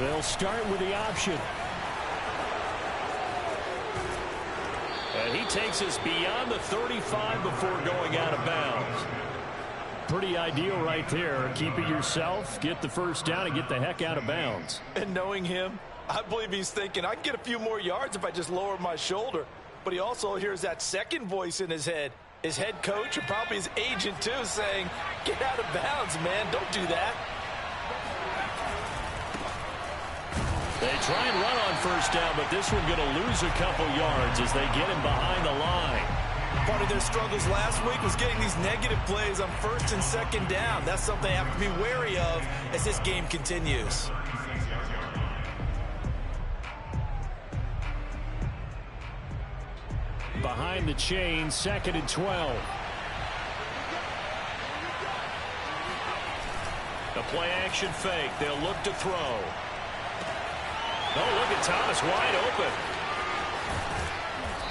They'll start with the option. And he takes us beyond the 35 before going out of bounds. Pretty ideal right there. Keep it yourself, get the first down, and get the heck out of bounds. And knowing him, I believe he's thinking, I can get a few more yards if I just lower my shoulder. But he also hears that second voice in his head. His head coach and probably his agent, too, saying, get out of bounds, man. Don't do that. They try and run on first down, but this one going to lose a couple yards as they get him behind the line. Part of their struggles last week was getting these negative plays on first and second down. That's something they have to be wary of as this game continues. Behind the chain, 2nd and 12. The play action fake. They'll look to throw. Oh, look at Thomas wide open.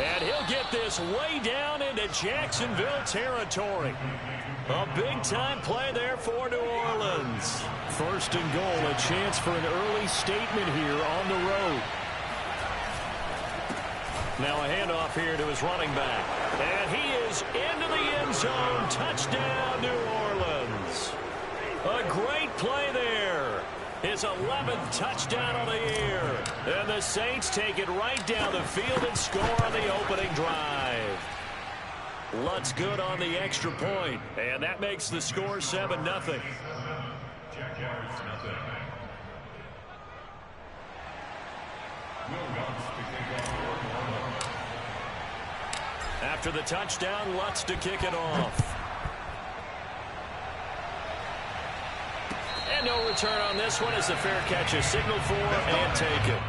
And he'll get this way down into Jacksonville territory. A big-time play there for New Orleans. 1st and goal, a chance for an early statement here on the road. Now a handoff here to his running back. And he is into the end zone. Touchdown, New Orleans. A great play there. His 11th touchdown of the year. And the Saints take it right down the field and score on the opening drive. Lutz good on the extra point. And that makes the score 7-0. After the touchdown, Lutz to kick it off. And no return on this one as the fair catch is signaled for and taken.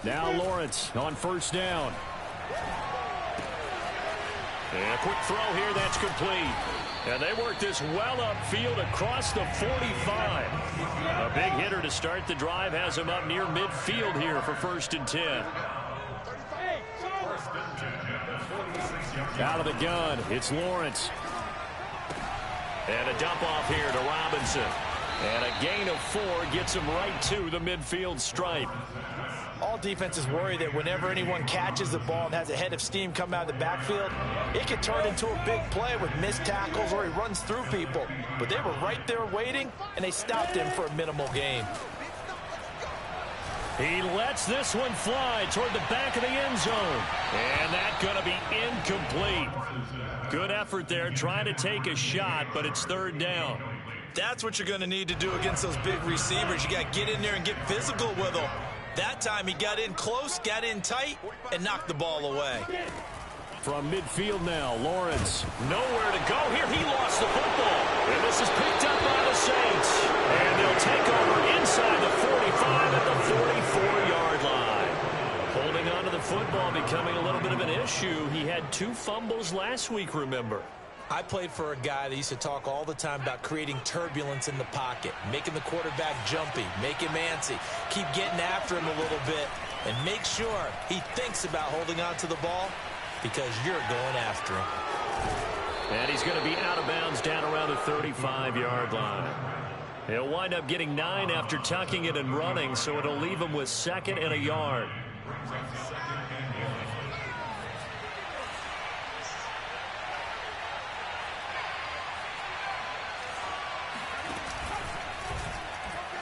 Now Lawrence on first down. And a quick throw here that's complete. And they work this well upfield across the 45. A big hitter to start the drive has him up near midfield here for 1st and 10. Out of the gun, it's Lawrence. And a dump off here to Robinson. And a gain of 4 gets him right to the midfield stripe. All defenses worry that whenever anyone catches the ball and has a head of steam come out of the backfield, it can turn into a big play with missed tackles or he runs through people. But they were right there waiting, and they stopped him for a minimal gain. He lets this one fly toward the back of the end zone. And that's going to be incomplete. Good effort there, trying to take a shot, but it's 3rd down. That's what you're going to need to do against those big receivers. You got to get in there and get physical with them. That time he got in close, got in tight, and knocked the ball away. From midfield now, Lawrence. Nowhere to go here. He lost the football. And this is picked up by the Saints. And they'll take over inside the 45 at the 44-yard line. Holding on to the football becoming a little bit of an issue. He had 2 fumbles last week, remember. I played for a guy that used to talk all the time about creating turbulence in the pocket, making the quarterback jumpy, make him antsy, keep getting after him a little bit, and make sure he thinks about holding on to the ball because you're going after him. And he's going to be out of bounds down around the 35-yard line. He'll wind up getting 9 after tucking it and running, so it'll leave him with 2nd and a yard.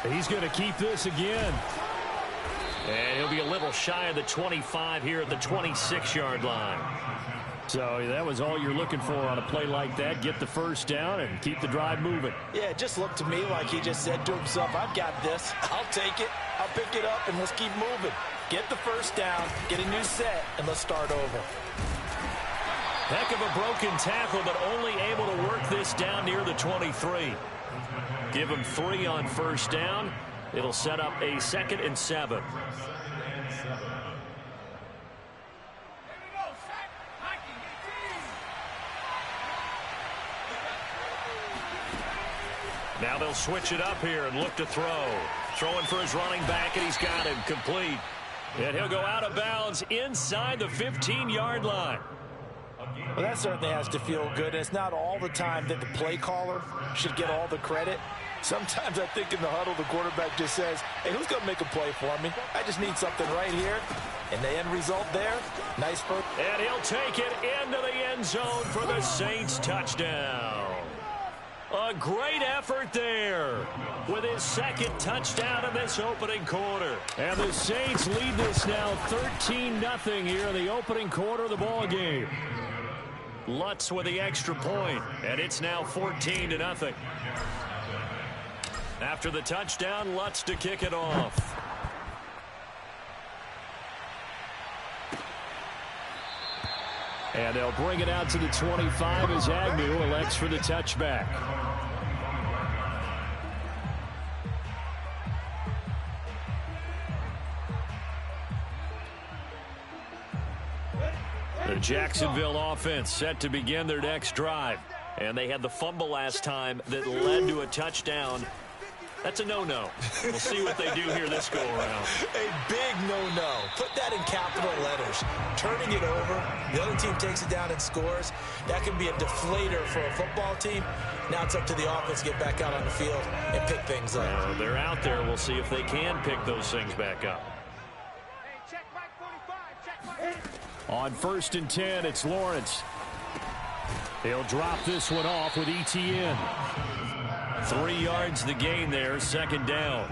He's going to keep this again. And he'll be a little shy of the 25 here at the 26-yard line. So that was all you're looking for on a play like that. Get the first down and keep the drive moving. Yeah, it just looked to me like he just said to himself, I've got this. I'll take it. I'll pick it up, and let's keep moving. Get the first down, get a new set, and let's start over. Heck of a broken tackle, but only able to work this down near the 23. Give him 3 on first down. It'll set up a 2nd and 7. Now they'll switch it up here and look to throw. Throwing for his running back, and he's got him complete. And he'll go out of bounds inside the 15-yard line. Well, that certainly has to feel good. It's not all the time that the play caller should get all the credit. Sometimes I think in the huddle, the quarterback just says, hey, who's going to make a play for me? I just need something right here. And the end result there, nice first. And he'll take it into the end zone for the Saints touchdown. A great effort there with his second touchdown in this opening quarter. And the Saints lead this now 13-0 here in the opening quarter of the ball game. Lutz with the extra point, and it's now 14-0. After the touchdown, Lutz to kick it off. And they'll bring it out to the 25 as Agnew elects for the touchback. The Jacksonville offense set to begin their next drive. And they had the fumble last time that led to a touchdown. That's a no-no. We'll see what they do here this go-around. A big no-no. Put that in capital letters. Turning it over, the other team takes it down and scores. That can be a deflator for a football team. Now it's up to the offense to get back out on the field and pick things up. They're out there. We'll see if they can pick those things back up. On 1st and 10, it's Lawrence. He'll drop this one off with ETN. 3 yards the gain there, second down.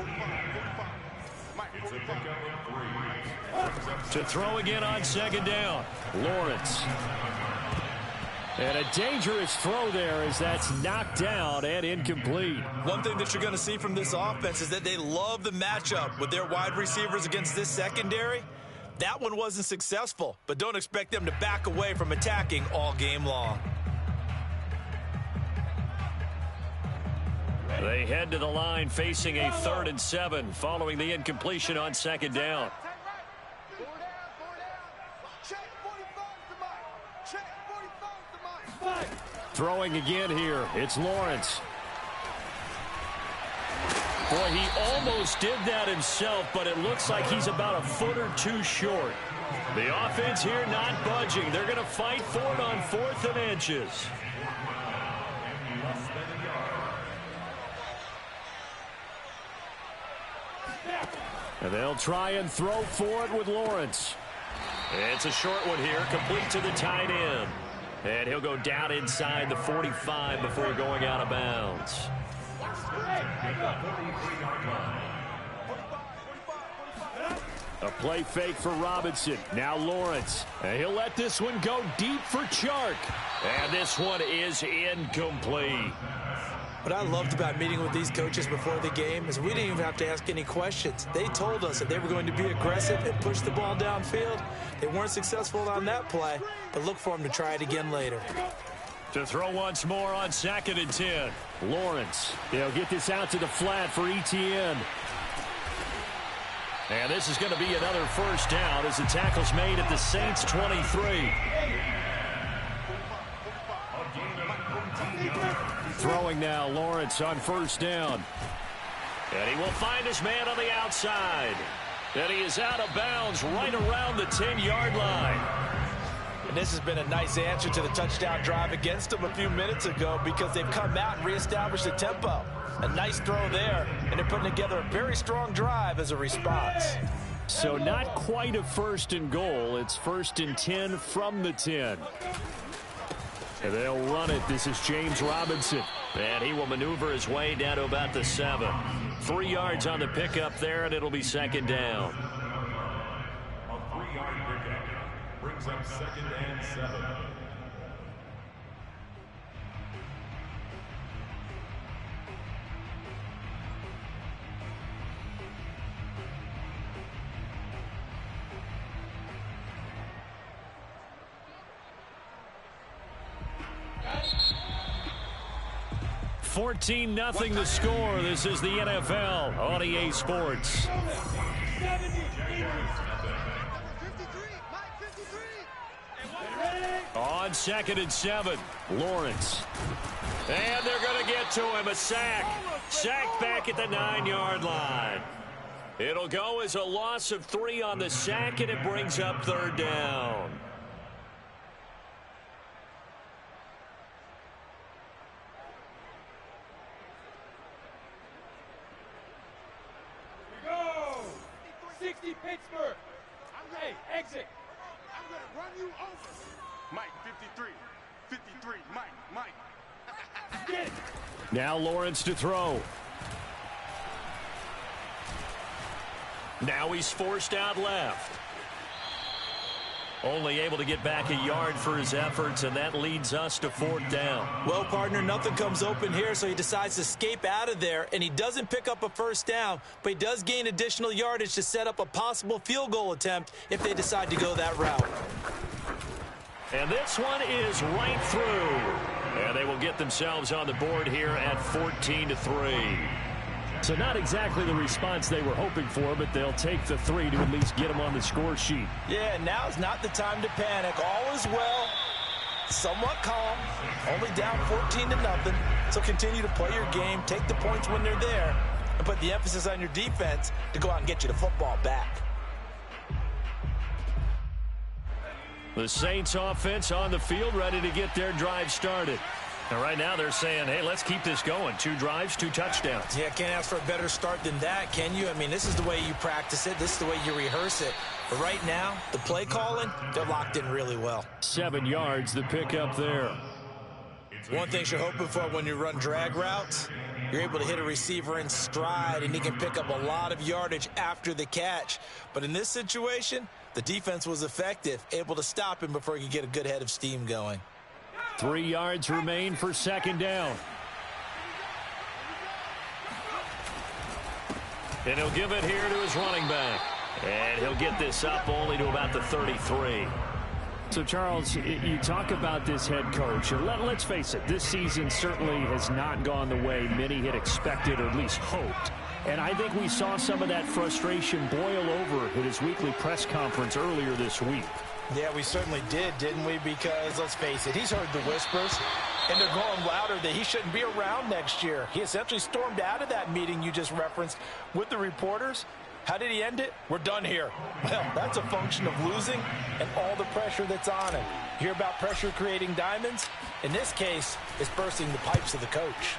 To throw again on second down, Lawrence. And a dangerous throw there as that's knocked down and incomplete. One thing that you're going to see from this offense is that they love the matchup with their wide receivers against this secondary. That one wasn't successful, but don't expect them to back away from attacking all game long. They head to the line facing a 3rd and 7 following the incompletion on second down. Throwing again here, it's Lawrence. Boy, he almost did that himself, but it looks like he's about a foot or two short. The offense here not budging. They're going to fight for it on 4th and inches. And they'll try and throw for it with Lawrence. It's a short one here, complete to the tight end. And he'll go down inside the 45 before going out of bounds. A play fake for Robinson. Now Lawrence. And he'll let this one go deep for Chark. And this one is incomplete. What I loved about meeting with these coaches before the game is we didn't even have to ask any questions. They told us that they were going to be aggressive and push the ball downfield. They weren't successful on that play, but look for them to try it again later. To throw once more on 2nd and 10. Lawrence. They'll get this out to the flat for ETN. And this is going to be another first down as the tackle's made at the Saints 23. Throwing now, Lawrence on 1st down. And he will find his man on the outside. And he is out of bounds right around the 10-yard line. And this has been a nice answer to the touchdown drive against them a few minutes ago because they've come out and reestablished the tempo. A nice throw there, and they're putting together a very strong drive as a response. So not quite a 1st and goal. It's 1st and 10 from the 10. And they'll run it. This is James Robinson. And he will maneuver his way down to about the 7. 3 yards on the pickup there, and it'll be second down. A 3-yard pickup brings up 2nd and 7. Fourteen nothing the score. This is the NFL on EA Sports. On On 2nd and 7, Lawrence. And they're going to get to him. A sack. Sacked back at the 9-yard line. It'll go as a loss of 3 on the sack, and it brings up 3rd down. Here we go. 60 Pittsburgh. Hey, exit. I'm going to run you over. Mike, 53. 53. Mike. Get it. Now Lawrence to throw. Now he's forced out left. Only able to get back a yard for his efforts, and that leads us to 4th down. Well, partner, nothing comes open here, so he decides to escape out of there, and he doesn't pick up a 1st down, but he does gain additional yardage to set up a possible field goal attempt if they decide to go that route. And this one is right through. And they will get themselves on the board here at 14-3. So not exactly the response they were hoping for, but they'll take the 3 to at least get them on the score sheet. Yeah, now's not the time to panic. All is well, somewhat calm, only down 14-0. So continue to play your game, take the points when they're there, and put the emphasis on your defense to go out and get you the football back. The Saints offense on the field, ready to get their drive started. And right now they're saying, hey, let's keep this going. 2 drives, 2 touchdowns. Yeah, can't ask for a better start than that, can you? I mean, this is the way you practice it. This is the way you rehearse it. But right now, the play calling, they're locked in really well. 7 yards, the pickup there. One thing you're hoping for when you run drag routes, you're able to hit a receiver in stride, and he can pick up a lot of yardage after the catch. But in this situation, the defense was effective, able to stop him before he could get a good head of steam going. 3 yards remain for 2nd down. And he'll give it here to his running back. And he'll get this up only to about the 33. So, Charles, you talk about this head coach. And let's face it, this season certainly has not gone the way many had expected or at least hoped. And I think we saw some of that frustration boil over at his weekly press conference earlier this week. Yeah, we certainly did, didn't we? Because, let's face it, he's heard the whispers, and they're growing louder that he shouldn't be around next year. He essentially stormed out of that meeting you just referenced with the reporters. How did he end it? We're done here. Well, that's a function of losing and all the pressure that's on him. You hear about pressure creating diamonds? In this case, it's bursting the pipes of the coach.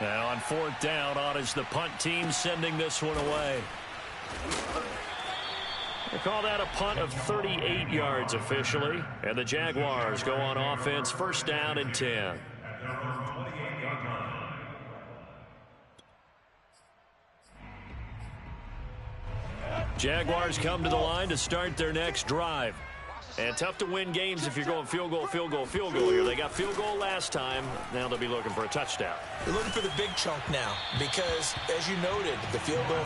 Now on 4th down, on is the punt team sending this one away. They call that a punt of 38 yards officially. And the Jaguars go on offense, 1st down and 10. Jaguars come to the line to start their next drive. And tough to win games if you're going field goal, field goal, field goal here. They got field goal last time. Now they'll be looking for a touchdown. They're looking for the big chunk now because, as you noted, the field goal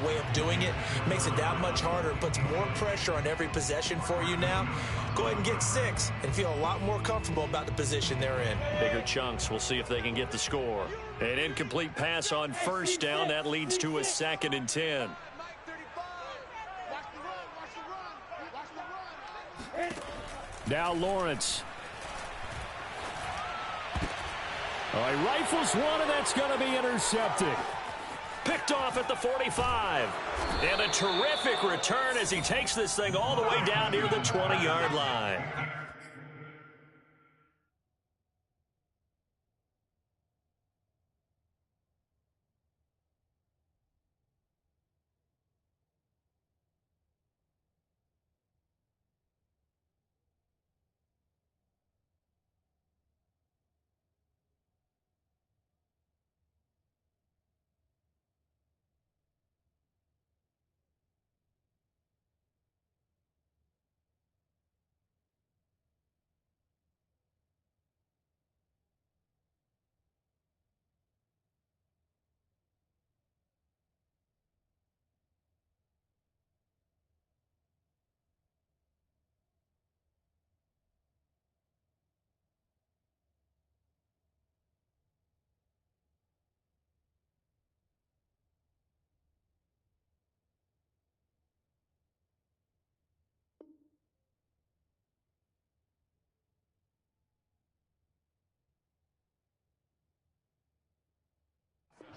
way of doing it makes it that much harder and puts more pressure on every possession for you now. Go ahead and get 6 and feel a lot more comfortable about the position they're in. Bigger chunks. We'll see if they can get the score. An incomplete pass on 1st down. That leads to a 2nd and 10. Now Lawrence. He rifles one, and that's going to be intercepted. Picked off at the 45. And a terrific return as he takes this thing all the way down near the 20-yard line.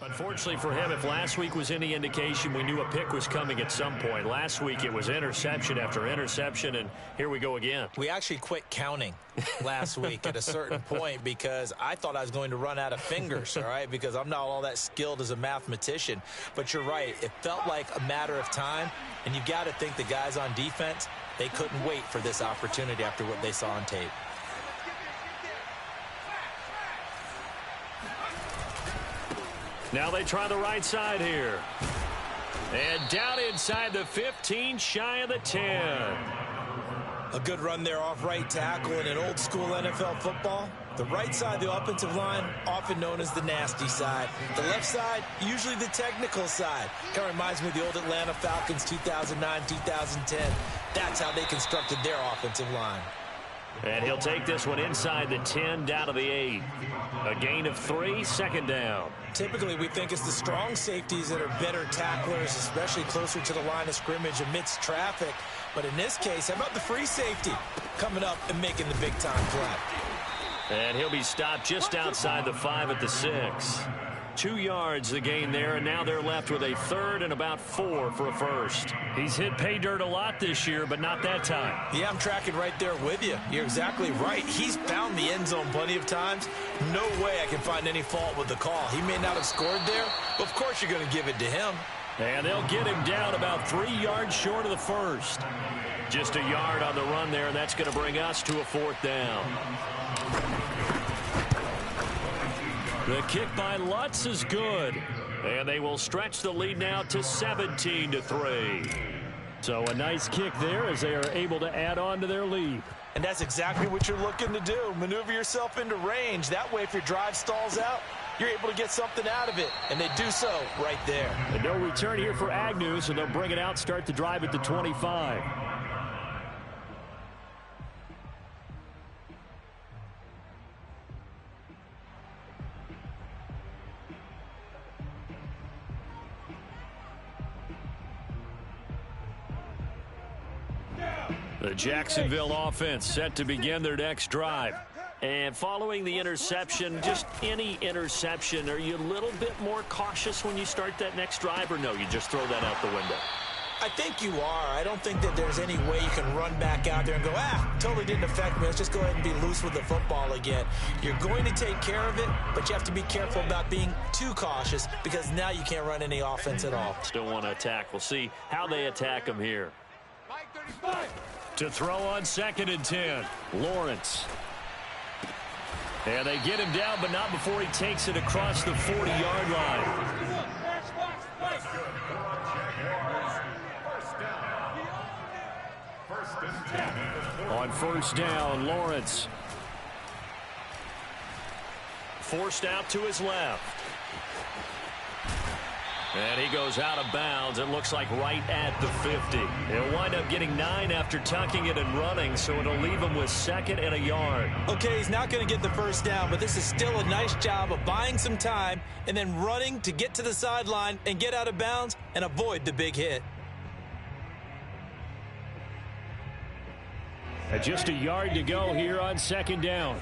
Unfortunately for him, if last week was any indication, we knew a pick was coming at some point. Last week it was interception after interception, and here we go again. We actually quit counting last week at a certain point because I thought I was going to run out of fingers, all right, because I'm not all that skilled as a mathematician. But you're right. It felt like a matter of time, and you got to think the guys on defense, they couldn't wait for this opportunity after what they saw on tape. Now they try the right side here. And down inside the 15, shy of the 10. A good run there off right tackle in an old school NFL football. The right side of the offensive line, often known as the nasty side. The left side, usually the technical side. Kind of reminds me of the old Atlanta Falcons 2009, 2010. That's how they constructed their offensive line. And he'll take this one inside the 10, down to the 8. A gain of 3, second down. Typically, we think it's the strong safeties that are better tacklers, especially closer to the line of scrimmage amidst traffic. But in this case, how about the free safety coming up and making the big-time play? And he'll be stopped just outside the 5 at the 6. 2 yards the gain there, and now they're left with a 3rd and about 4 for a first. He's hit pay dirt a lot this year, but not that time. Yeah, I'm tracking right there with you. You're exactly right. He's found the end zone plenty of times. No way I can find any fault with the call. He may not have scored there, but of course you're going to give it to him. And they'll get him down about 3 yards short of the first. Just a yard on the run there, and that's going to bring us to a 4th down. The kick by Lutz is good. And they will stretch the lead now to 17-3. So a nice kick there as they are able to add on to their lead. And that's exactly what you're looking to do. Maneuver yourself into range. That way, if your drive stalls out, you're able to get something out of it. And they do so right there. And no return here for Agnew, so they'll bring it out, start the drive at the 25. The Jacksonville offense set to begin their next drive. And following the interception, just any interception, are you a little bit more cautious when you start that next drive, or no, you just throw that out the window? I think you are. I don't think that there's any way you can run back out there and go, totally didn't affect me. Let's just go ahead and be loose with the football again. You're going to take care of it, but you have to be careful about being too cautious because now you can't run any offense at all. Still want to attack. We'll see how they attack them here. To throw on 2nd and 10, Lawrence. And they get him down, but not before he takes it across the 40-yard line. On 1st down, Lawrence. Forced out to his left. And he goes out of bounds, it looks like right at the 50. He'll wind up getting 9 after tucking it and running, so it'll leave him with 2nd and a yard. Okay, he's not going to get the first down, but this is still a nice job of buying some time and then running to get to the sideline and get out of bounds and avoid the big hit. And just a yard to go here on 2nd down.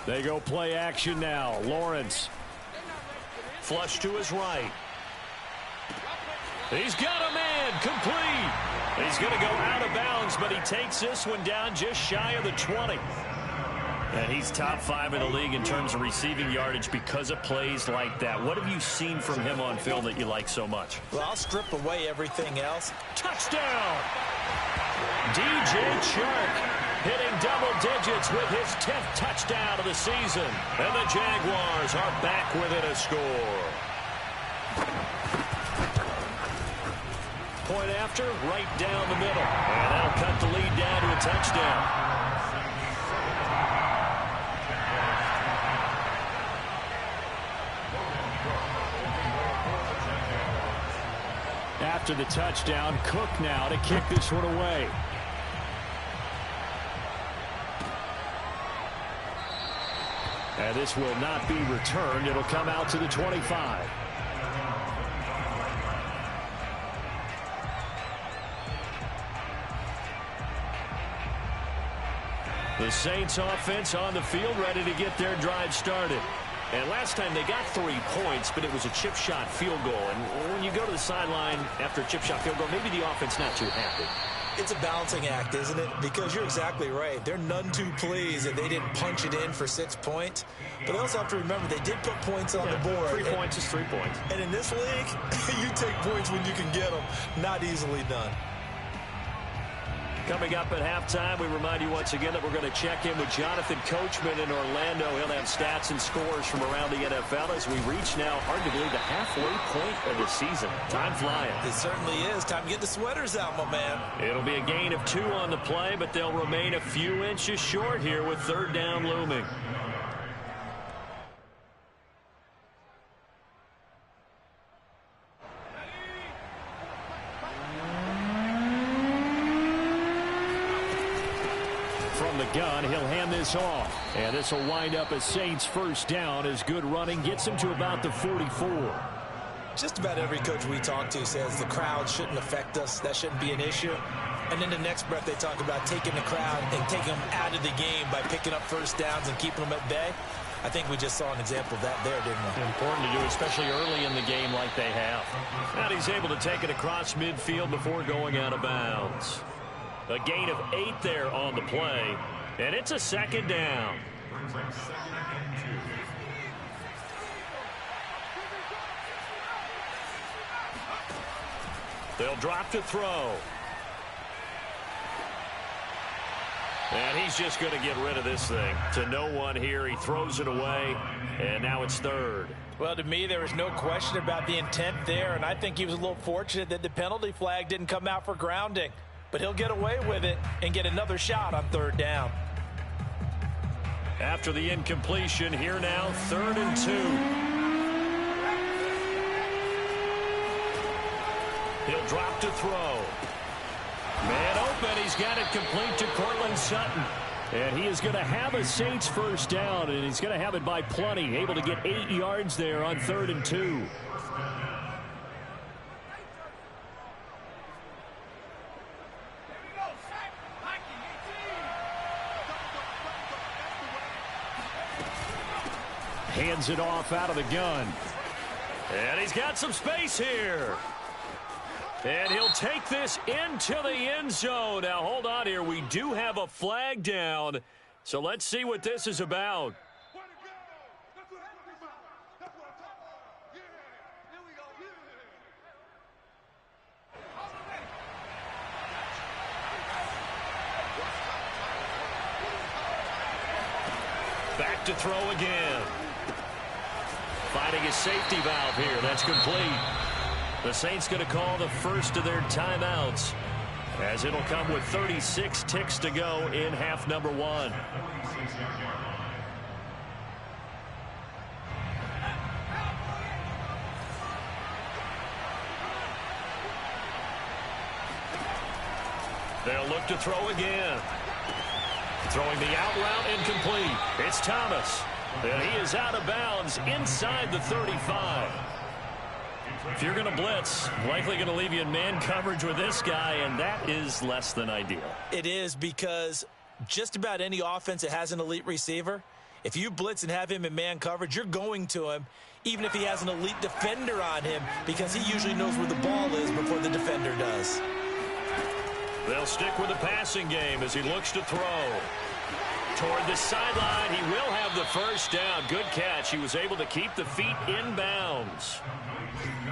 They go play action now. Lawrence. Flush to his right. He's got a man. Complete. He's going to go out of bounds, but he takes this one down just shy of the 20. And he's top 5 in the league in terms of receiving yardage because of plays like that. What have you seen from him on film that you like so much? Well, I'll strip away everything else. Touchdown! DJ Chark hitting double digits with his 10th touchdown of the season. And the Jaguars are back within a score. Point after, right down the middle. And that'll cut the lead down to a touchdown. After the touchdown, Cook now to kick this one away. And this will not be returned. It'll come out to the 25. The Saints offense on the field, ready to get their drive started. And last time they got 3 points, but it was a chip shot field goal. And when you go to the sideline after a chip shot field goal, maybe the offense not too happy. It's a balancing act, isn't it? Because you're exactly right. They're none too pleased that they didn't punch it in for 6 points. But they also have to remember they did put points on the board. 3 points is 3 points. And in this league, you take points when you can get them. Not easily done. Coming up at halftime, we remind you once again that we're going to check in with Jonathan Coachman in Orlando. He'll have stats and scores from around the NFL as we reach now arguably the halfway point of the season. Time flying. It certainly is. Time to get the sweaters out, my man. It'll be a gain of 2 on the play, but they'll remain a few inches short here with 3rd down looming. From the gun, he'll hand this off. And this will wind up a Saints 1st down as good running gets him to about the 44. Just about every coach we talk to says the crowd shouldn't affect us. That shouldn't be an issue. And then the next breath they talk about taking the crowd and taking them out of the game by picking up 1st downs and keeping them at bay. I think we just saw an example of that there, didn't we? Important to do, especially early in the game like they have. And he's able to take it across midfield before going out of bounds. A gain of 8 there on the play, and it's a 2nd down. They'll drop to throw. And he's just going to get rid of this thing. To no one here. He throws it away, and now it's 3rd. Well, to me, there was no question about the intent there, and I think he was a little fortunate that the penalty flag didn't come out for grounding. But he'll get away with it and get another shot on 3rd down. After the incompletion, here now, 3rd and 2. He'll drop to throw. Man open, he's got it complete to Cortland Sutton. And he is going to have a Saints 1st down, and he's going to have it by plenty. Able to get 8 yards there on 3rd and 2. Hands it off out of the gun. And he's got some space here. And he'll take this into the end zone. Now, hold on here. We do have a flag down. So let's see what this is about. Back to throw again. Finding his safety valve here. That's complete. The Saints going to call the first of their timeouts, as it'll come with 36 ticks to go in half number 1. They'll look to throw again. Throwing the out route incomplete. It's Thomas. And he is out of bounds inside the 35. If you're going to blitz, likely going to leave you in man coverage with this guy, and that is less than ideal. It is, because just about any offense that has an elite receiver, if you blitz and have him in man coverage, you're going to him, even if he has an elite defender on him, because he usually knows where the ball is before the defender does. They'll stick with the passing game as he looks to throw. Toward the sideline, he will have the 1st down. Good catch. He was able to keep the feet in bounds.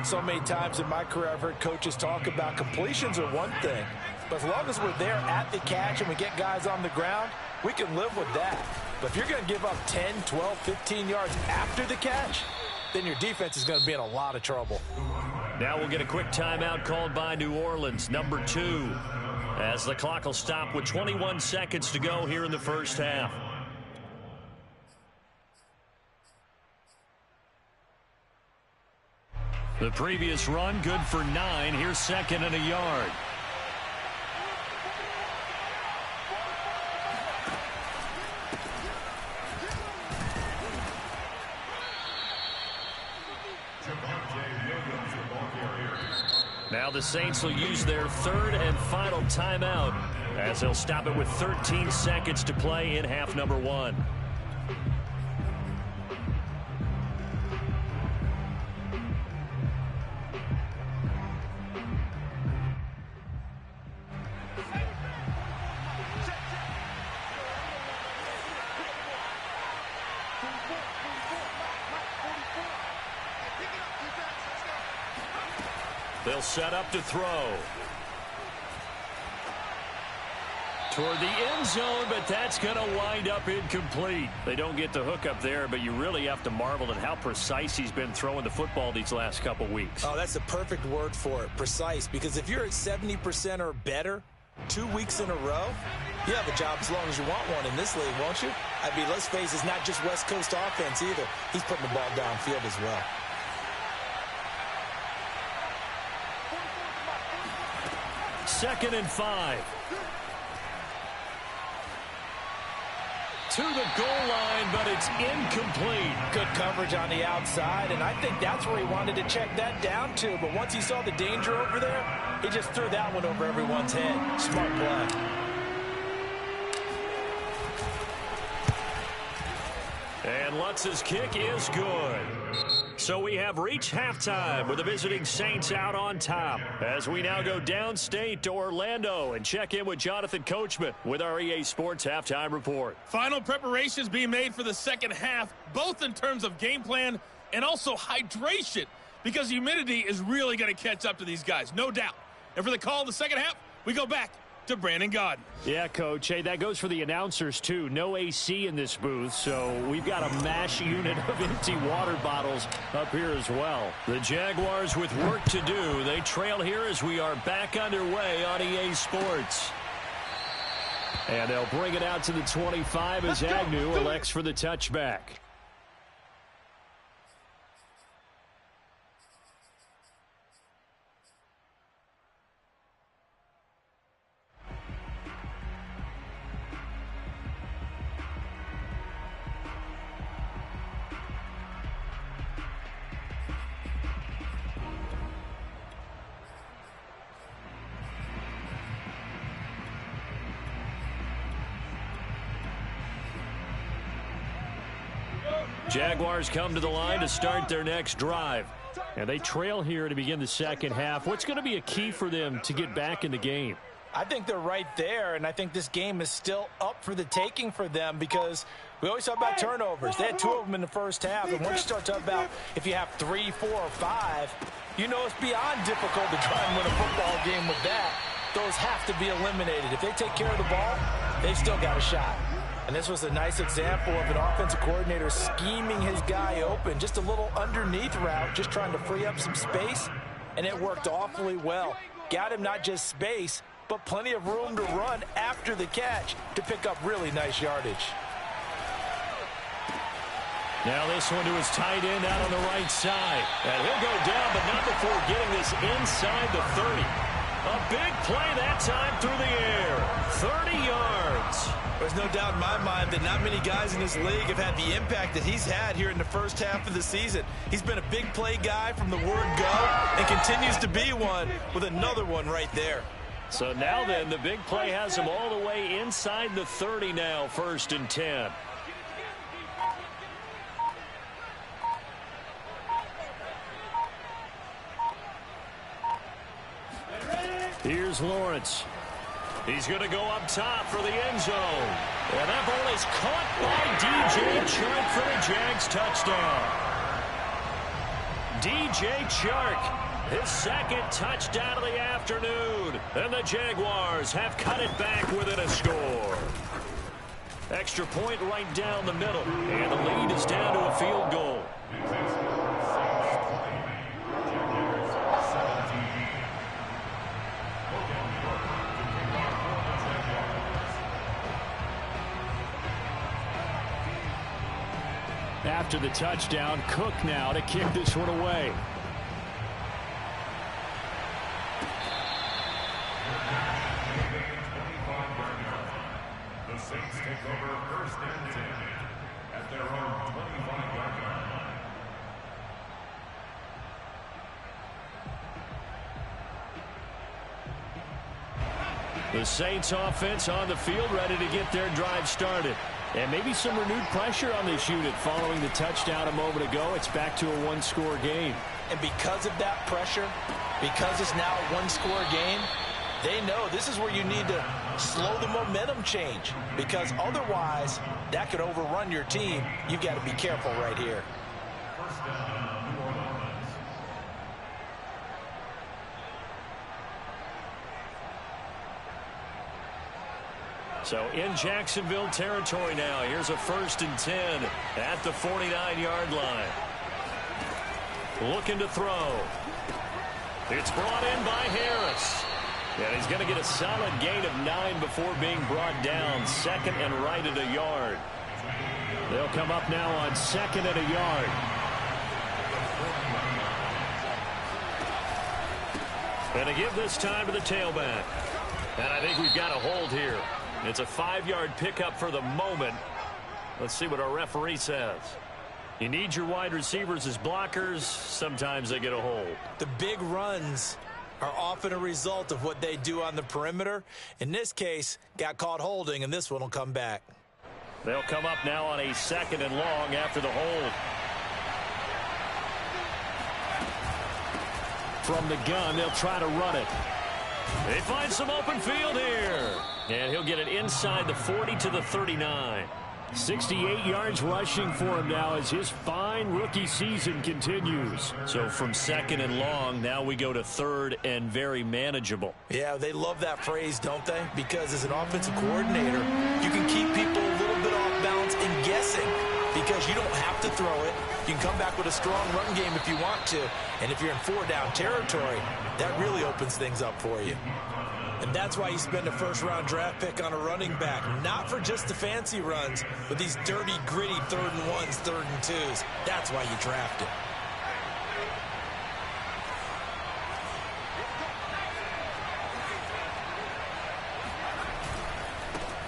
So many times in my career I've heard coaches talk about completions are one thing, but as long as we're there at the catch and we get guys on the ground, we can live with that. But if you're going to give up 10, 12, 15 yards after the catch, then your defense is going to be in a lot of trouble. Now we'll get a quick timeout called by New Orleans, number 2, as the clock will stop with 21 seconds to go here in the 1st half. The previous run, good for 9. Here's 2nd and a yard. Now the Saints will use their 3rd and final timeout as they'll stop it with 13 seconds to play in half number one. They'll set up to throw. Toward the end zone, but that's going to wind up incomplete. They don't get the hook up there, but you really have to marvel at how precise he's been throwing the football these last couple weeks. Oh, that's the perfect word for it, precise, because if you're at 70% or better 2 weeks in a row, you have a job as long as you want one in this league, won't you? I mean, let's face it, it's not just West Coast offense either. He's putting the ball downfield as well. Second and 5. To the goal line, but it's incomplete. Good coverage on the outside, and I think that's where he wanted to check that down to. But once he saw the danger over there, he just threw that one over everyone's head. Smart play. And Lutz's kick is good. So we have reached halftime with the visiting Saints out on top, as we now go downstate to Orlando and check in with Jonathan Coachman with our EA Sports Halftime Report. Final preparations being made for the second half, both in terms of game plan and also hydration, because humidity is really going to catch up to these guys, no doubt. And for the call of the second half, we go back to Brandon Gaudin. Yeah, Coach. Hey, that goes for the announcers, too. No AC in this booth, so we've got a mash unit of empty water bottles up here as well. The Jaguars with work to do. They trail here as we are back underway on EA Sports. And they'll bring it out to the 25 as Agnew elects for the touchback. Jaguars come to the line to start their next drive. And they trail here to begin the second half. What's going to be a key for them to get back in the game? I think they're right there, and I think this game is still up for the taking for them because we always talk about turnovers. They had 2 of them in the first half, and once you start talking about if you have 3, 4, or 5, you know it's beyond difficult to try and win a football game with that. Those have to be eliminated. If they take care of the ball, they've still got a shot. And this was a nice example of an offensive coordinator scheming his guy open. Just a little underneath route, just trying to free up some space, and it worked awfully well. Got him not just space, but plenty of room to run after the catch to pick up really nice yardage. Now this one to his tight end out on the right side. And he'll go down, but not before getting this inside the 30. A big play that time through the air. 30 yards. There's no doubt in my mind that not many guys in this league have had the impact that he's had here in the first half of the season. He's been a big play guy from the word go and continues to be one with another one right there. So now then, the big play has him all the way inside the 30 now, 1st and 10. Here's Lawrence. He's going to go up top for the end zone. And that ball is caught by DJ Chark for the Jags touchdown. DJ Chark, his second touchdown of the afternoon. And the Jaguars have cut it back within a score. Extra point right down the middle. And the lead is down to a field goal. After the touchdown, Cook now to kick this one away. The Saints take over 1st and 10 at their own 25-yard line. The Saints offense on the field, ready to get their drive started. And maybe some renewed pressure on this unit following the touchdown a moment ago. It's back to a one-score game. And because of that pressure, because it's now a one-score game, they know this is where you need to slow the momentum change, because otherwise that could overrun your team. You've got to be careful right here. First down, New Orleans. So in Jacksonville territory now. Here's a 1st and 10 at the 49-yard line. Looking to throw. It's brought in by Harris. And he's going to get a solid gain of 9 before being brought down. 2nd and right at a yard. They'll come up now on 2nd and a yard. And to give this time to the tailback. And I think we've got a hold here. It's a 5-yard pickup for the moment. Let's see what our referee says. You need your wide receivers as blockers. Sometimes they get a hold. The big runs are often a result of what they do on the perimeter. In this case, got caught holding, and this one will come back. They'll come up now on a 2nd and long after the hold. From the gun, they'll try to run it. They find some open field here. And he'll get it inside the 40 to the 39. 68 yards rushing for him now as his fine rookie season continues. So from 2nd and long, now we go to 3rd and very manageable. Yeah, they love that phrase, don't they? Because as an offensive coordinator, you can keep people a little bit off balance and guessing, because you don't have to throw it. You can come back with a strong run game if you want to. And if you're in 4-down territory, that really opens things up for you. And that's why you spend a first-round draft pick on a running back. Not for just the fancy runs, but these dirty, gritty 3rd and 1s, 3rd and 2s. That's why you draft it.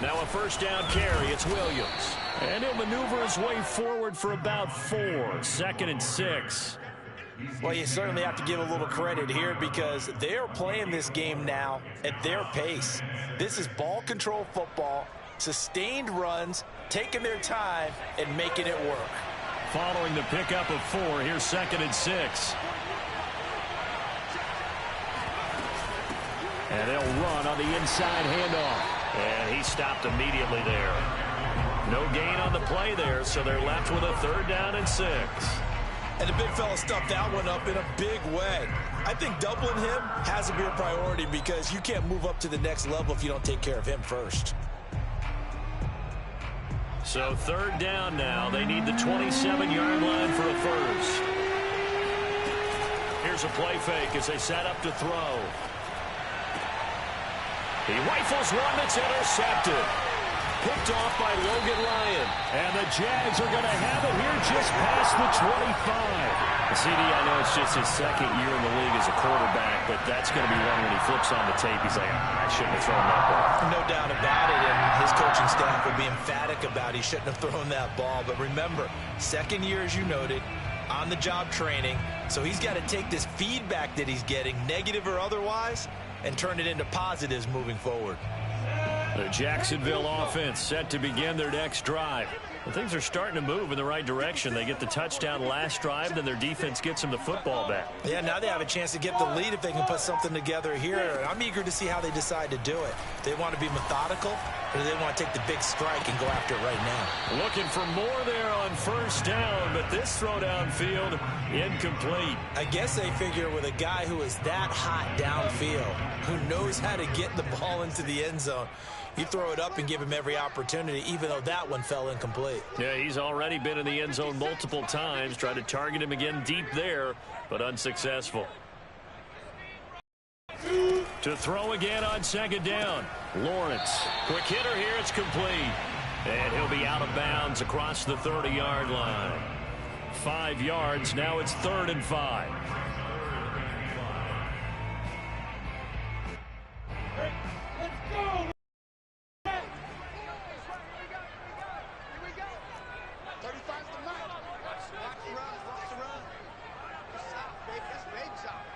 Now a 1st down carry. It's Williams. And he'll maneuver his way forward for about 4. 2nd and 6. Well, you certainly have to give a little credit here, because they are playing this game now at their pace. This is ball control football, sustained runs, taking their time, and making it work. Following the pickup of 4, here's 2nd and 6. And they'll run on the inside handoff. And he stopped immediately there. No gain on the play there, so they're left with a 3rd down and 6. And the big fella stuffed that one up in a big way. I think doubling him has to be a priority, because you can't move up to the next level if you don't take care of him first. So 3rd down now. They need the 27-yard line for a 1st. Here's a play fake as they set up to throw. He rifles one that's intercepted. Picked off by Logan Ryan. And the Jags are going to have it here just past the 25. CD, I know it's just his 2nd year in the league as a quarterback, but that's going to be one when he flips on the tape. He's like, I shouldn't have thrown that ball. No doubt about it, and his coaching staff will be emphatic about he shouldn't have thrown that ball. But remember, 2nd year, as you noted, on-the-job training. So he's got to take this feedback that he's getting, negative or otherwise, and turn it into positives moving forward. The Jacksonville offense set to begin their next drive. Well, things are starting to move in the right direction. They get the touchdown last drive, then their defense gets them the football back. Yeah, now they have a chance to get the lead if they can put something together here. I'm eager to see how they decide to do it. They want to be methodical, or do they want to take the big strike and go after it right now? Looking for more there on 1st down, but this throw downfield incomplete. I guess they figure with a guy who is that hot downfield, who knows how to get the ball into the end zone, you throw it up and give him every opportunity, even though that one fell incomplete. Yeah, he's already been in the end zone multiple times. Tried to target him again deep there, but unsuccessful. To throw again on 2nd down. Lawrence. Quick hitter here. It's complete. And he'll be out of bounds across the 30-yard line. 5 yards. Now it's 3rd and 5. Let's go! 35's the mark. Watch the run. Watch the run. It's south, baby. It's big south.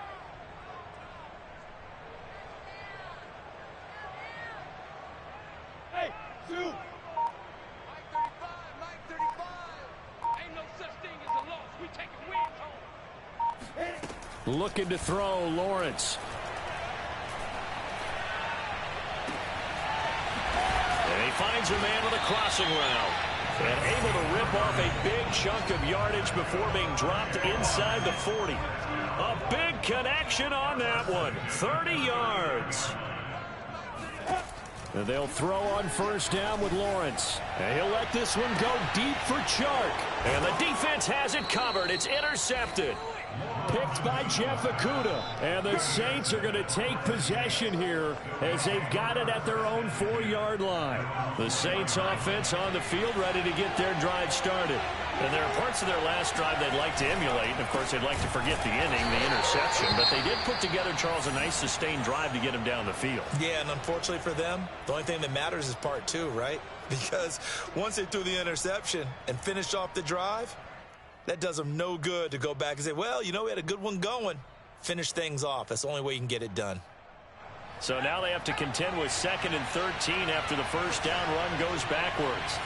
Looking to throw, Lawrence. And he finds a man with a crossing route. And able to rip off a big chunk of yardage before being dropped inside the 40. A big connection on that one. 30 yards. And they'll throw on first down with Lawrence. And he'll let this one go deep for Chark. And the defense has it covered. It's intercepted. Picked by Jeff Okudah. And the Saints are going to take possession here as they've got it at their own 4-yard line. The Saints offense on the field ready to get their drive started. And there are parts of their last drive they'd like to emulate. And, of course, they'd like to forget the inning, the interception. But they did put together, Charles, a nice sustained drive to get him down the field. Yeah, and unfortunately for them, the only thing that matters is part 2, right? Because once they threw the interception and finished off the drive, that does them no good to go back and say, well, you know, we had a good one going. Finish things off. That's the only way you can get it done. So now they have to contend with 2nd and 13 after the first down run goes backwards.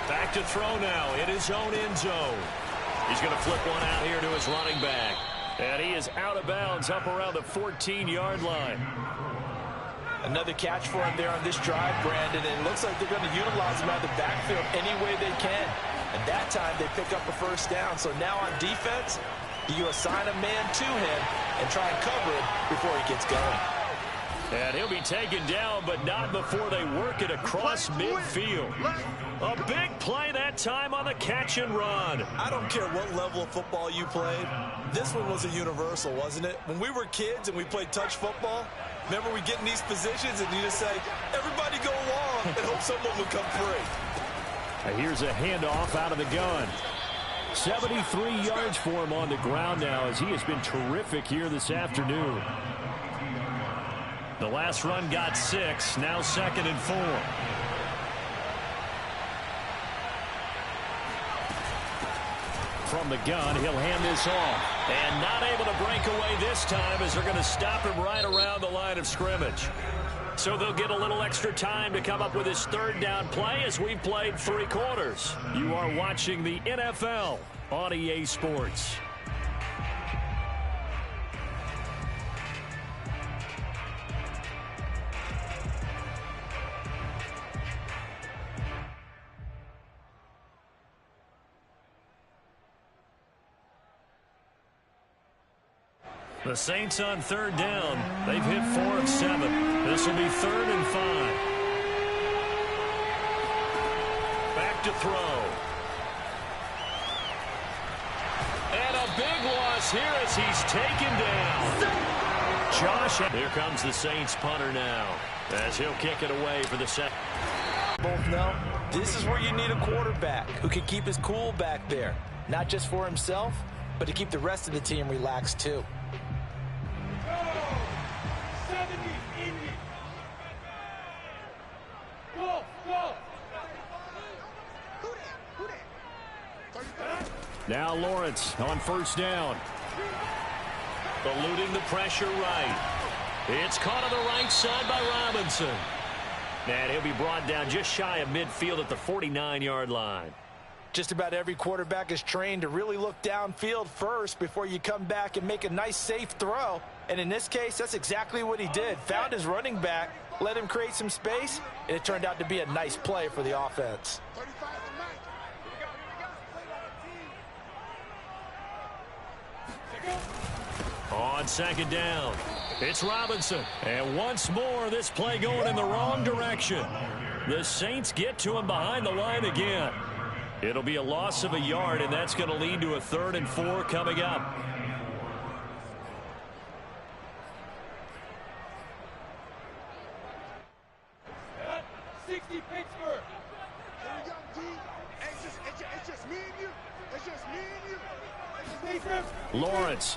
Back to throw now in his own end zone. He's going to flip one out here to his running back. And he is out of bounds up around the 14-yard line. Another catch for him there on this drive, Brandon, and it looks like they're going to utilize him out of the backfield any way they can. And that time they pick up a first down. So now on defense, do you assign a man to him and try and cover him before he gets going? And he'll be taken down, but not before they work it across midfield. A big play that time on the catch and run. I don't care what level of football you played. This one was a universal, wasn't it? When we were kids and we played touch football, remember we get in these positions and you just say, everybody go along and hope someone will come free. And here's a handoff out of the gun. 73 yards for him on the ground now as he has been terrific here this afternoon. The last run got 6, now 2nd and 4. From the gun, he'll hand this off. And not able to break away this time as they're going to stop him right around the line of scrimmage. So they'll get a little extra time to come up with his 3rd down play as we've played 3 quarters. You are watching the NFL on EA Sports. The Saints on 3rd down. They've hit 4 of 7. This will be 3rd and 5. Back to throw. And a big loss here as he's taken down. Josh. Here comes the Saints punter now as he'll kick it away for the second. Both know this is where you need a quarterback who can keep his cool back there. Not just for himself, but to keep the rest of the team relaxed too. Now Lawrence on first down. Eluding the pressure right. It's caught on the right side by Robinson. And he'll be brought down just shy of midfield at the 49-yard line. Just about every quarterback is trained to really look downfield first before you come back and make a nice, safe throw. And in this case, that's exactly what he did. Found his running back, let him create some space, and it turned out to be a nice play for the offense. On 2nd down, it's Robinson. And once more, this play going in the wrong direction. The Saints get to him behind the line again. It'll be a loss of a yard, and that's going to lead to a 3rd and 4 coming up. Pittsburgh. It's just me and you. It's just me and you. Lawrence.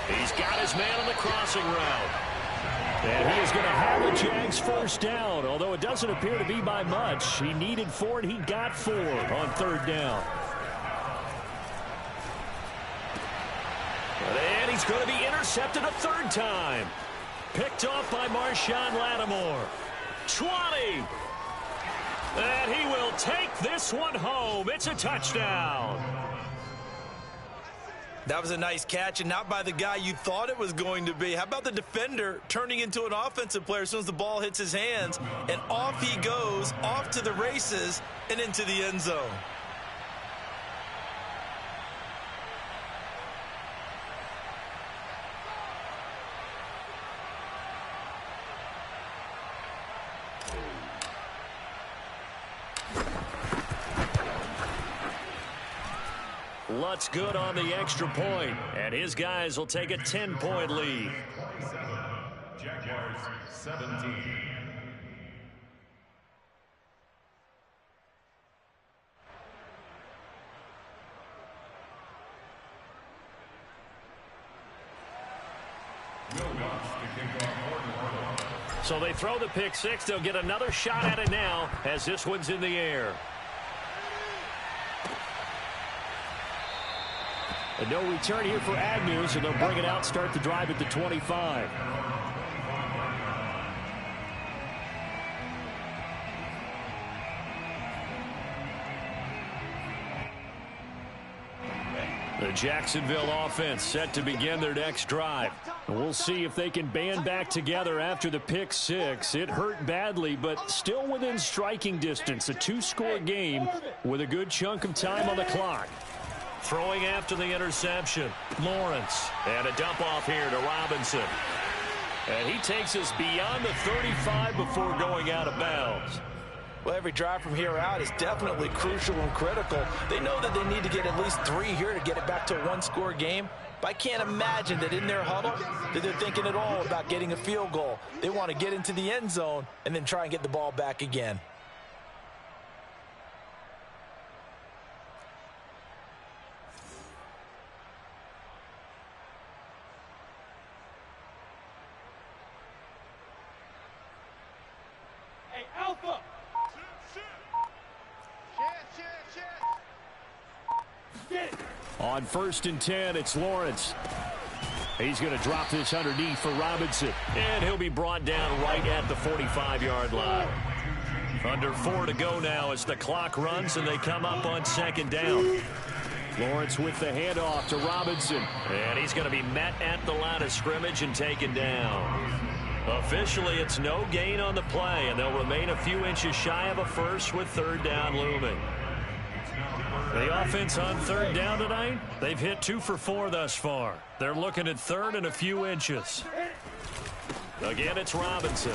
He's got his man on the crossing route. And he is going to have the Jags first down, although it doesn't appear to be by much. He needed 4, and he got 4 on 3rd down. And he's going to be intercepted a 3rd time. Picked off by Marshawn Lattimore. 20. And he will take this one home. It's a touchdown. That was a nice catch, and not by the guy you thought it was going to be. How about the defender turning into an offensive player as soon as the ball hits his hands, and off he goes, off to the races, and into the end zone. Lutt's good on the extra point, and his guys will take a 10-point lead. Jaguars 17. So they throw the pick six. They'll get another shot at it now as this one's in the air. And no return here for Agnew, so they'll bring it out, start the drive at the 25. The Jacksonville offense set to begin their next drive. We'll see if they can band back together after the pick six. It hurt badly, but still within striking distance. A two-score game with a good chunk of time on the clock. Throwing after the interception, Lawrence. And a dump off here to Robinson. And he takes us beyond the 35 before going out of bounds. Well, every drive from here out is definitely crucial and critical. They know that they need to get at least 3 here to get it back to a one-score game. But I can't imagine that in their huddle that they're thinking at all about getting a field goal. They want to get into the end zone and then try and get the ball back again. Hey, Alpha! On 1st and 10, it's Lawrence. He's going to drop this underneath for Robinson. And he'll be brought down right at the 45-yard line. Under 4 to go now as the clock runs and they come up on 2nd down. Lawrence with the handoff to Robinson. And he's going to be met at the line of scrimmage and taken down. Officially, it's no gain on the play, and they'll remain a few inches shy of a first with 3rd down looming. The offense on 3rd down tonight, they've hit 2 for 4 thus far. They're looking at 3rd and a few inches. Again, it's Robinson.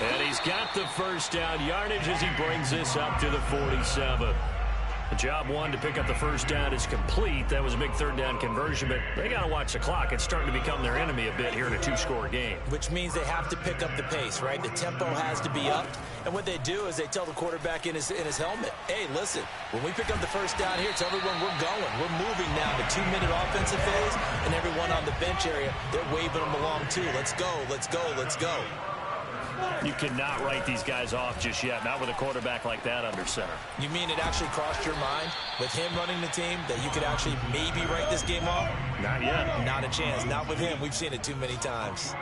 And he's got the 1st down yardage as he brings this up to the 47. The job one to pick up the 1st down is complete. That was a big 3rd down conversion, but they got to watch the clock. It's starting to become their enemy a bit here in a 2-score game. Which means they have to pick up the pace, right? The tempo has to be up. And what they do is they tell the quarterback in his helmet, hey, listen, when we pick up the 1st down here, tell everyone we're going. We're moving now to 2-minute offensive phase, and everyone on the bench area, they're waving them along too. Let's go, let's go, let's go. You cannot write these guys off just yet, not with a quarterback like that under center. You mean it actually crossed your mind with him running the team that you could actually maybe write this game off? Not yet. Not a chance. Not with him. We've seen it too many times.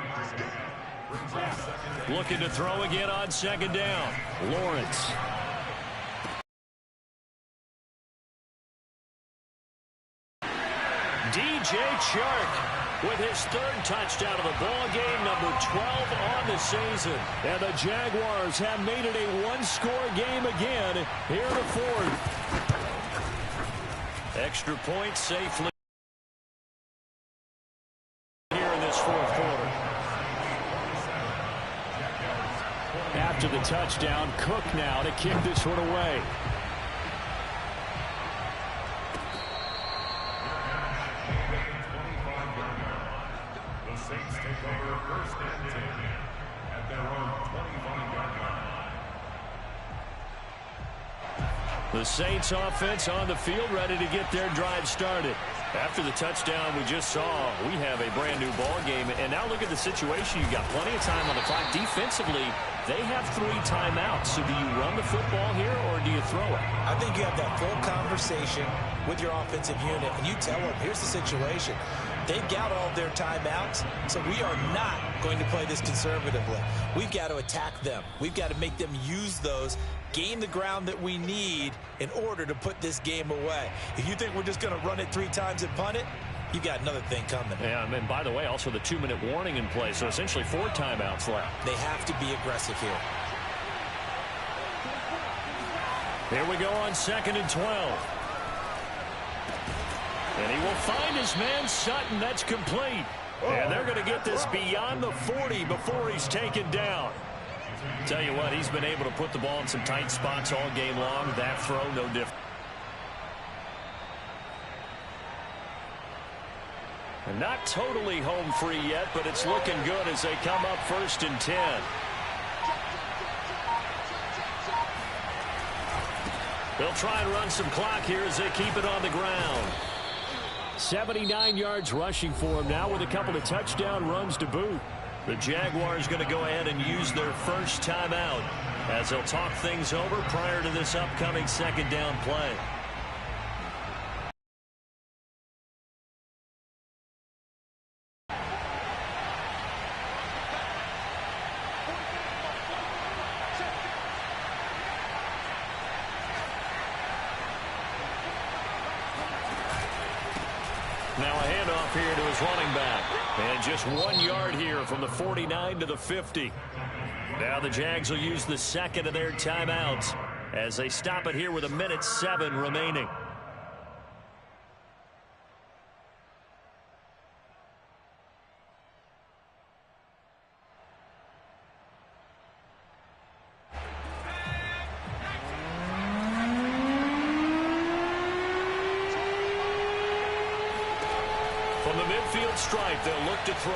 Looking to throw again on 2nd down. Lawrence. DJ Chark with his 3rd touchdown of the ball game, number 12 on the season. And the Jaguars have made it a 1-score game again here in the 4th. Extra point safely here in this 4th quarter. After the touchdown, Cook now to kick this one away. Saints take over 1st and 10 at their own 25-yard line. The Saints offense on the field ready to get their drive started. After the touchdown we just saw, we have a brand new ball game. And now look at the situation. You've got plenty of time on the clock. Defensively, they have 3 timeouts. So do you run the football here or do you throw it? I think you have that full conversation with your offensive unit, and you tell them, here's the situation. They've got all of their timeouts, so we are not going to play this conservatively. We've got to attack them. We've got to make them use those gain the ground that we need in order to put this game away. If you think we're just going to run it 3 times and punt it, you've got another thing coming. Yeah, and by the way, also the 2-minute warning in play, so essentially 4 timeouts left. They have to be aggressive here. Here we go on 2nd and 12. And he will find his man Sutton. That's complete. And they're going to get this beyond the 40 before he's taken down. Tell you what, he's been able to put the ball in some tight spots all game long. That throw, no different. And not totally home free yet, but it's looking good as they come up 1st and 10. They'll try and run some clock here as they keep it on the ground. 79 yards rushing for him now with a couple of touchdown runs to boot. The Jaguars going to go ahead and use their first timeout as they'll talk things over prior to this upcoming 2nd down play. Now a handoff here to his running back. And just 1 yard here from the 49 to the 50. Now the Jags will use the second of their timeouts as they stop it here with 1:07 remaining. From the midfield stripe, they'll look to throw.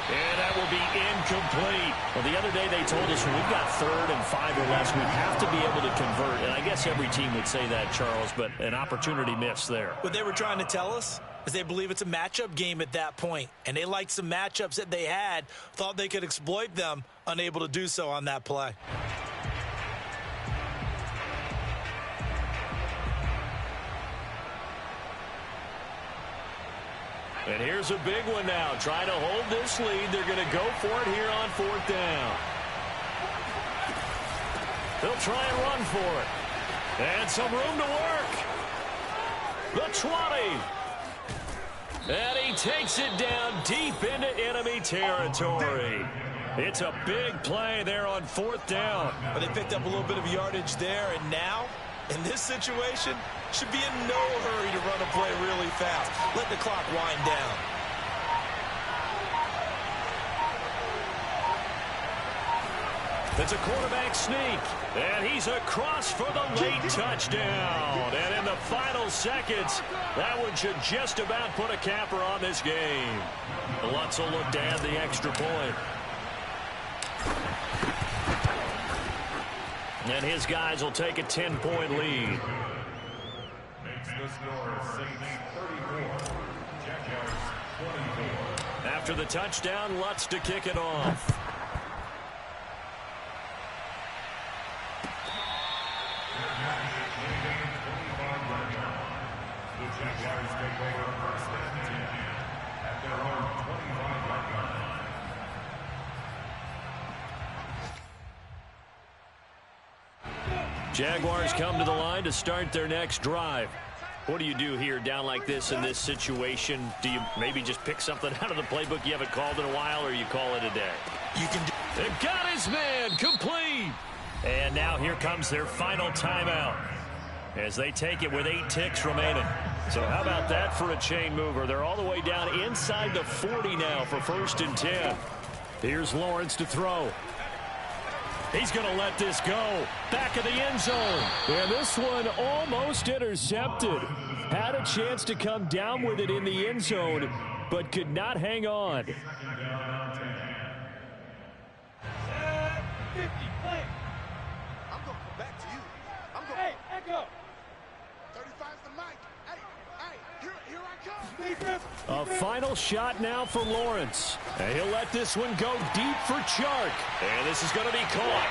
And that will be incomplete. Well, the other day they told us when we've got 3rd and 5 or less, we have to be able to convert. And I guess every team would say that, Charles, but an opportunity missed there. What they were trying to tell us is they believe it's a matchup game at that point. And they liked some matchups that they had, thought they could exploit them, unable to do so on that play. And here's a big one now. Trying to hold this lead. They're going to go for it here on 4th down. They'll try and run for it. And some room to work. The 20. And he takes it down deep into enemy territory. It's a big play there on 4th down. But they picked up a little bit of yardage there, and now, in this situation, should be in no hurry to run a play really fast. Let the clock wind down. It's a quarterback sneak, and he's across for the late touchdown. And in the final seconds, that one should just about put a capper on this game. The Lutz will look to add the extra point. And his guys will take a 10-point lead. Makes the score Saints 34, Jaguars 24. After the touchdown, Lutz to kick it off. The Jaguars take over 1st and 10 at their own 25-yard line. Jaguars come to the line to start their next drive. What do you do here down like this in this situation? Do you maybe just pick something out of the playbook you haven't called in a while, or you call it a day? You can do. They got his man complete. And now here comes their final timeout as they take it with 8 ticks remaining. So how about that for a chain mover? They're all the way down inside the 40 now for 1st and 10. Here's Lawrence to throw. He's going to let this go. Back of the end zone. And this one almost intercepted. Had a chance to come down with it in the end zone, but could not hang on. 50, play. I'm going to come back to you. Hey, echo. 35's the mic. Hey, here I come. Defense. A final shot now for Lawrence. And he'll let this one go deep for Chark. And this is going to be caught.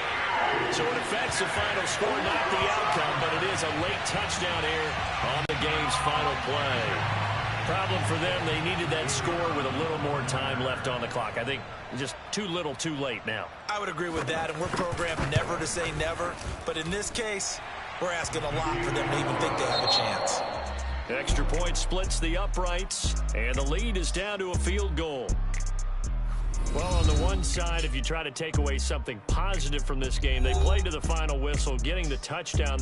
So it affects the final score, not the outcome, but it is a late touchdown here on the game's final play. Problem for them, they needed that score with a little more time left on the clock. I think just too little too late now. I would agree with that, and we're programmed never to say never. But in this case, we're asking a lot for them to even think they have a chance. Extra point splits the uprights, and the lead is down to a field goal. Well, on the one side, if you try to take away something positive from this game, they played to the final whistle, getting the touchdown there.